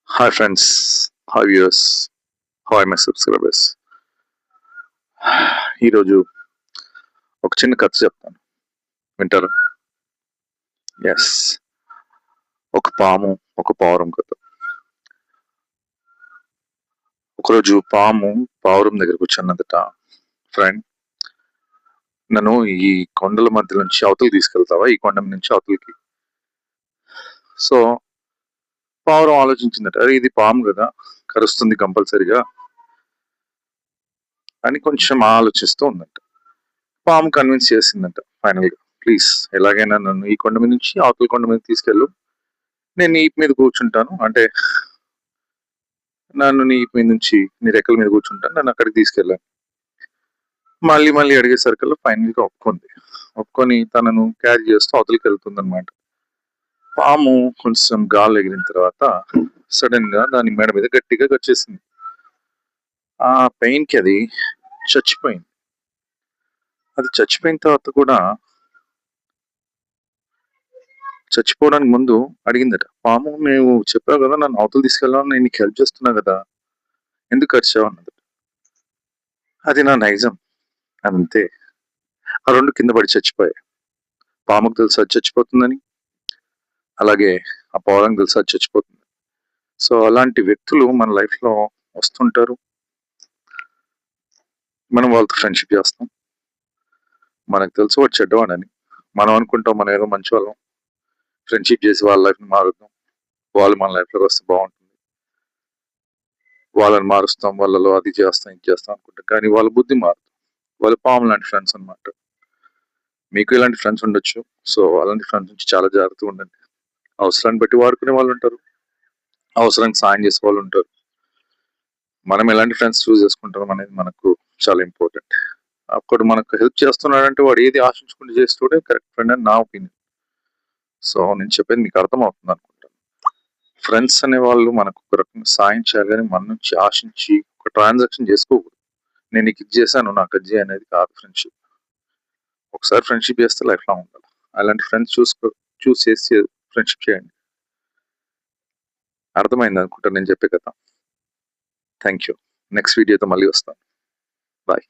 Hi friends, hi viewers, hi my subscribers. ఈరోజు ఒక చిన్న కథ చెప్తాను, వింటారా? ఎస్, ఒక పాము ఒక పావురం కథ. ఒకరోజు పాము పావురం దగ్గర కూర్చున్నదట. ఫ్రెండ్, నన్ను ఈ కొండల మధ్య నుంచి అవతలకి తీసుకెళ్తావా, ఈ కొండ నుంచి అవతలకి? సో పావురం ఆలోచించిందట, అరే ఇది పాము కదా, కరుస్తుంది కంపల్సరిగా అని కొంచెం ఆలోచిస్తూ ఉందంట. పాము కన్విన్స్ చేసిందంట ఫైనల్ గా, ప్లీజ్ ఎలాగైనా నన్ను ఈ కొండ మీద నుంచి అవతల కొండ మీద తీసుకెళ్ళు, నేను నీ మీద కూర్చుంటాను, అంటే నన్ను నీ మీద నుంచి నీ రెక్కల మీద కూర్చుంటాను, నన్ను అక్కడికి తీసుకెళ్ళాను. మళ్ళీ మళ్ళీ అడిగేసరికల్లా ఫైనల్ గా ఒప్పుకొని తనను క్యారీ చేస్తూ అవతలికి వెళ్తుంది అనమాట. పాము కొంచెం గాలి ఎగిరిన తర్వాత సడన్ గా దాని మెడ మీద గట్టిగా వచ్చేసింది. ఆ పెయిన్ కి అది చచ్చిపోయింది. అది చచ్చిపోయిన తర్వాత కూడా చచ్చిపోవడానికి ముందు అడిగిందట, పాము నువ్వు చెప్పావు కదా నన్ను అవతలు తీసుకెళ్ళాలని, నేను నీకు హెల్ప్ చేస్తున్నా కదా, ఎందుకు ఖర్చావు అన్నది. అది నా నైజం, అంతే. ఆ రెండు కింద పడి చచ్చిపోయాయి. పాముకు తెలుసు అది చచ్చిపోతుందని, అలాగే ఆ పావురానికి తెలుసు అది చచ్చిపోతుంది. సో అలాంటి వ్యక్తులు మన లైఫ్ లో వస్తుంటారు. మనం వాళ్ళతో ఫ్రెండ్షిప్ చేస్తాం. మనకు తెలుసు వాడు చెడ్డవాడని, మనం అనుకుంటాం మనం ఏదో మంచి వాళ్ళం, ఫ్రెండ్షిప్ చేసి వాళ్ళ లైఫ్ ని మారుద్దాం, వాళ్ళు మన లైఫ్ లోకి వస్తే బాగుంటుంది, వాళ్ళని మారుస్తాం, వాళ్ళలో అది చేస్తాం ఇది చేస్తాం అనుకుంటాం, కానీ వాళ్ళ బుద్ధి మారుతుంది. వాళ్ళు పాము లాంటి ఫ్రెండ్స్ అనమాట. మీకు ఇలాంటి ఫ్రెండ్స్ ఉండొచ్చు. సో అలాంటి ఫ్రెండ్స్ నుంచి చాలా జాగ్రత్తగా ఉండండి. అవసరాన్ని బట్టి వాడుకునే వాళ్ళు ఉంటారు, అవసరానికి సాయం చేసే వాళ్ళు ఉంటారు. మనం ఎలాంటి ఫ్రెండ్స్ చూస్ చేసుకుంటాం అనేది మనకు చాలా ఇంపార్టెంట్. అప్పుడు మనకు హెల్ప్ చేస్తున్నాడంటే వాడు ఏది ఆశించుకుంటూ చేస్తుంటే కరెక్ట్ ఫ్రెండ్ అని నా ఒపీనియన్. సో నేను చెప్పేది మీకు అర్థమవుతుంది అనుకుంటాను. ఫ్రెండ్స్ అనే వాళ్ళు మనకు ఒక రకంగా సాయం చేయాలి, కానీ మన నుంచి ఆశించి ఒక ట్రాన్సాక్షన్ చేసుకోకూడదు. నేను నీకు ఇది చేశాను నాకు అది చేయి అనేది కాదు ఫ్రెండ్షిప్. ఒకసారి ఫ్రెండ్షిప్ చేస్తే లైఫ్ లాంగ్ ఉండాలి. అలాంటి ఫ్రెండ్స్ చూస్ చేసి ఫ్రెండ్షిప్ చేయండి. అర్థమైంది అనుకుంటా నేను చెప్పే కదా. Thank you. నెక్స్ట్ వీడియోతో మళ్ళీ వస్తాను. బాయ్.